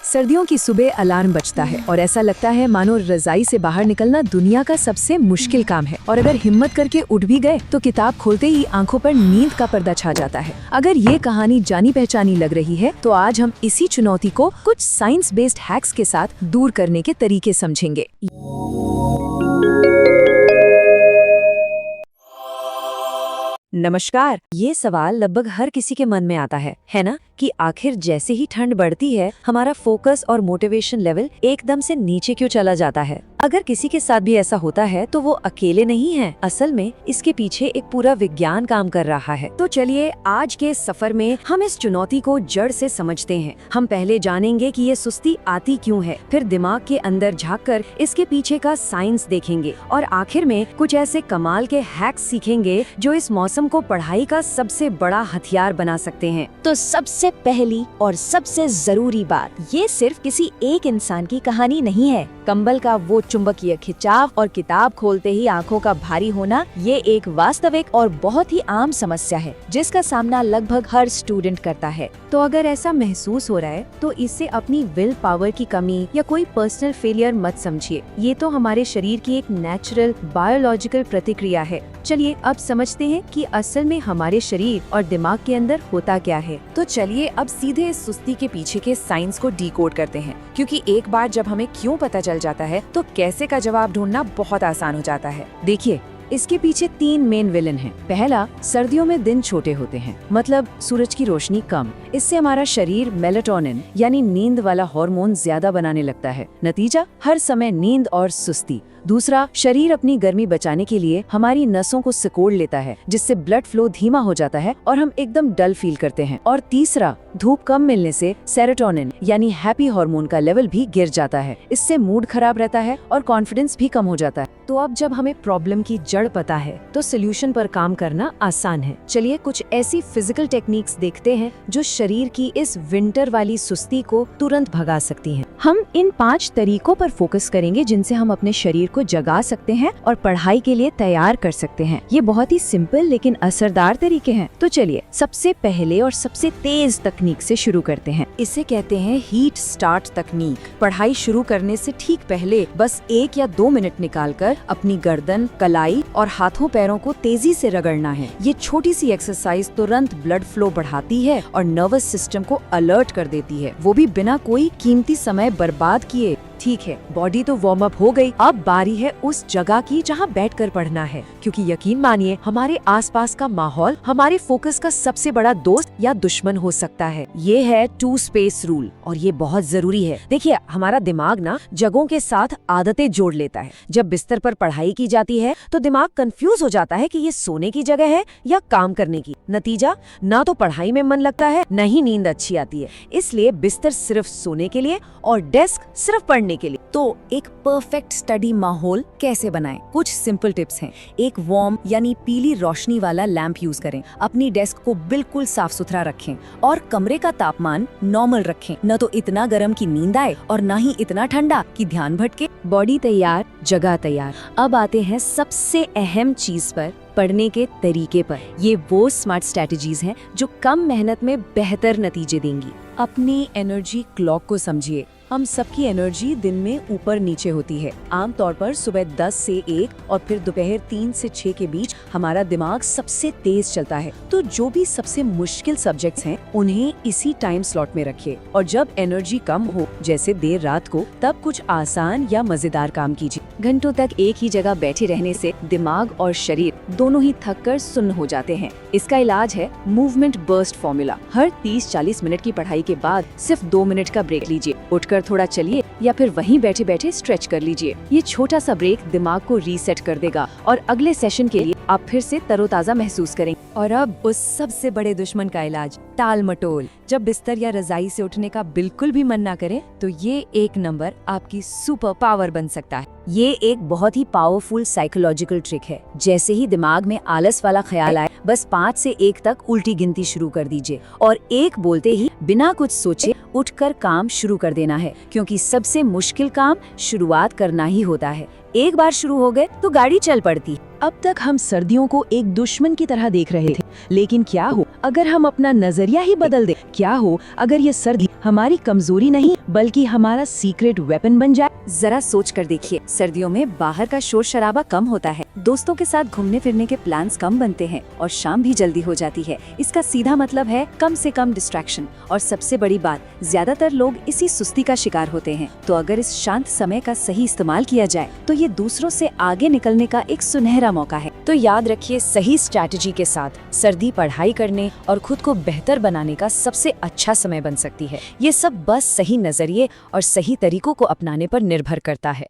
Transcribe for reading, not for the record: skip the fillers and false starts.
सर्दियों की सुबह अलार्म बजता है और ऐसा लगता है मानो रजाई से बाहर निकलना दुनिया का सबसे मुश्किल काम है। और अगर हिम्मत करके उठ भी गए तो किताब खोलते ही आंखों पर नींद का पर्दा छा जाता है। अगर ये कहानी जानी पहचानी लग रही है तो आज हम इसी चुनौती को कुछ साइंस बेस्ड हैक्स के साथ दूर करने के तरीके समझेंगे। नमस्कार। ये सवाल लगभग हर किसी के मन में आता है ना, कि आखिर जैसे ही ठंड बढ़ती है हमारा फोकस और मोटिवेशन लेवल एकदम से नीचे क्यों चला जाता है। अगर किसी के साथ भी ऐसा होता है तो वो अकेले नहीं है। असल में इसके पीछे एक पूरा विज्ञान काम कर रहा है। तो चलिए आज के सफर में हम इस चुनौती को जड़ से समझते हैं। हम पहले जानेंगे कि ये सुस्ती आती क्यों है, फिर दिमाग के अंदर झांककर इसके पीछे का साइंस देखेंगे और आखिर में कुछ ऐसे कमाल के हैक्स सीखेंगे जो इस मौसम को पढ़ाई का सबसे बड़ा हथियार बना सकते हैं। तो सबसे पहली और सबसे जरूरी बात, ये सिर्फ किसी एक इंसान की कहानी नहीं है। कंबल का वो चुंबकीय खिंचाव और किताब खोलते ही आंखों का भारी होना, ये एक वास्तविक और बहुत ही आम समस्या है जिसका सामना लगभग हर स्टूडेंट करता है। तो अगर ऐसा महसूस हो रहा है तो इससे अपनी विल पावर की कमी या कोई पर्सनल फेलियर मत समझिए। ये तो हमारे शरीर की एक नेचुरल बायोलॉजिकल प्रतिक्रिया है। चलिए अब समझते हैं कि असल में हमारे शरीर और दिमाग के अंदर होता क्या है। तो चलिए अब सीधे इस सुस्ती के पीछे के साइंस को डीकोड करते हैं, क्योंकि एक बार जब हमें क्यों पता चल जाता है तो कैसे का जवाब ढूंढना बहुत आसान हो जाता है। देखिए, इसके पीछे 3 मेन विलन हैं। पहला, सर्दियों में दिन छोटे होते हैं, मतलब सूरज की रोशनी कम। इससे हमारा शरीर मेलाटोनिन यानी नींद वाला हार्मोन ज्यादा बनाने लगता है। नतीजा, हर समय नींद और सुस्ती। दूसरा, शरीर अपनी गर्मी बचाने के लिए हमारी नसों को सिकोड़ लेता है, जिससे ब्लड फ्लो धीमा हो जाता है और हम एकदम डल फील करते हैं। और तीसरा, धूप कम मिलने से सेरोटोनिन यानी हैप्पी हार्मोन का लेवल भी गिर जाता है। इससे मूड खराब रहता है और कॉन्फिडेंस भी कम हो जाता है। तो अब जब हमें प्रॉब्लम की जड़ पता है तो सोल्यूशन पर काम करना आसान है। चलिए कुछ ऐसी फिजिकल टेक्निक्स देखते हैं जो शरीर की इस विंटर वाली सुस्ती को तुरंत भगा सकती हैं। हम इन 5 तरीकों पर फोकस करेंगे जिनसे हम अपने शरीर को जगा सकते हैं और पढ़ाई के लिए तैयार कर सकते हैं। ये बहुत ही सिंपल लेकिन असरदार तरीके हैं। तो चलिए सबसे पहले और सबसे तेज तकनीक से शुरू करते हैं। इसे कहते हैं हीट स्टार्ट तकनीक। पढ़ाई शुरू करने से ठीक पहले बस 1 या 2 मिनट निकालकर अपनी गर्दन, कलाई और हाथों पैरों को तेजी से रगड़ना है। ये छोटी सी एक्सरसाइज तुरंत ब्लड फ्लो बढ़ाती है और नर्वस सिस्टम को अलर्ट कर देती है, वो भी बिना कोई कीमती समय बर्बाद किए। ठीक है, बॉडी तो वार्म अप हो गई, अब बारी है उस जगह की जहाँ बैठकर पढ़ना है, क्योंकि यकीन मानिए हमारे आसपास का माहौल हमारे फोकस का सबसे बड़ा दोस्त या दुश्मन हो सकता है। ये है 2 स्पेस रूल और ये बहुत जरूरी है। देखिए, हमारा दिमाग ना जगहों के साथ आदतें जोड़ लेता है। जब बिस्तर पर पढ़ाई की जाती है तो दिमाग कंफ्यूज हो जाता है कि ये सोने की जगह है या काम करने की। नतीजा, ना तो पढ़ाई में मन लगता है, न ही नींद अच्छी आती है। इसलिए बिस्तर सिर्फ सोने के लिए और डेस्क सिर्फ पढ़ने के लिए। तो एक परफेक्ट स्टडी माहौल कैसे बनाएं? कुछ सिंपल टिप्स हैं। एक वार्म यानी पीली रोशनी वाला लैंप यूज करें। अपनी डेस्क को बिल्कुल साफ सुथरा रखें और कमरे का तापमान नॉर्मल रखें। न तो इतना गर्म कि नींद आए और न ही इतना ठंडा कि ध्यान भटके। बॉडी तैयार, जगह तैयार। अब आते हैं सबसे अहम चीज पर, पढ़ने के तरीके पर। ये वो स्मार्ट स्ट्रेटजीज हैं जो कम मेहनत में बेहतर नतीजे देंगी। अपनी एनर्जी क्लॉक को समझिए। हम सबकी एनर्जी दिन में ऊपर नीचे होती है। आमतौर पर सुबह 10 से 1 और फिर दोपहर 3 से 6 के बीच हमारा दिमाग सबसे तेज चलता है। तो जो भी सबसे मुश्किल सब्जेक्ट्स हैं उन्हें इसी टाइम स्लॉट में रखिए, और जब एनर्जी कम हो जैसे देर रात को, तब कुछ आसान या मजेदार काम कीजिए। घंटों तक एक ही जगह बैठे रहने से दिमाग और शरीर दोनों ही थक कर सुन्न हो जाते हैं। इसका इलाज है मूवमेंट बर्स्ट फॉर्मूला। हर 30-40 मिनट की पढ़ाई के बाद सिर्फ 2 मिनट का ब्रेक लीजिए। उठकर थोड़ा चलिए या फिर वहीं बैठे बैठे स्ट्रेच कर लीजिए। ये छोटा सा ब्रेक दिमाग को रीसेट कर देगा और अगले सेशन के लिए आप फिर से तरोताजा महसूस करेंगे। और अब उस सबसे बड़े दुश्मन का इलाज, टाल मटोल। जब बिस्तर या रजाई से उठने का बिल्कुल भी मन ना करे तो ये 1 नंबर आपकी सुपर पावर बन सकता है। ये एक बहुत ही पावरफुल साइकोलॉजिकल ट्रिक है। जैसे ही दिमाग में आलस वाला ख्याल आए, बस 5 से 1 तक उल्टी गिनती शुरू कर दीजिए और 1 बोलते ही बिना कुछ सोचे उठकर काम शुरू कर देना है, क्योंकि सबसे मुश्किल काम शुरुआत करना ही होता है। एक बार शुरू हो गए तो गाड़ी चल पड़ती। अब तक हम सर्दियों को एक दुश्मन की तरह देख रहे थे, लेकिन क्या हो अगर हम अपना नजरिया ही बदल दें? क्या हो अगर ये सर्दी हमारी कमजोरी नहीं बल्कि हमारा सीक्रेट वेपन बन जाए? जरा सोच कर देखिए, सर्दियों में बाहर का शोर शराबा कम होता है, दोस्तों के साथ घूमने फिरने के प्लान्स कम बनते हैं और शाम भी जल्दी हो जाती है। इसका सीधा मतलब है कम से कम डिस्ट्रैक्शन। और सबसे बड़ी बात, ज्यादातर लोग इसी सुस्ती का शिकार होते हैं। तो अगर इस शांत समय का सही इस्तेमाल किया जाए तो ये दूसरों से आगे निकलने का एक सुनहरा मौका है। तो याद रखिए, सही स्ट्रैटेजी के साथ सर्दी पढ़ाई करने और खुद को बेहतर बनाने का सबसे अच्छा समय बन सकती है। ये सब बस सही नजरिए और सही तरीकों को अपनाने पर निर्भर करता है।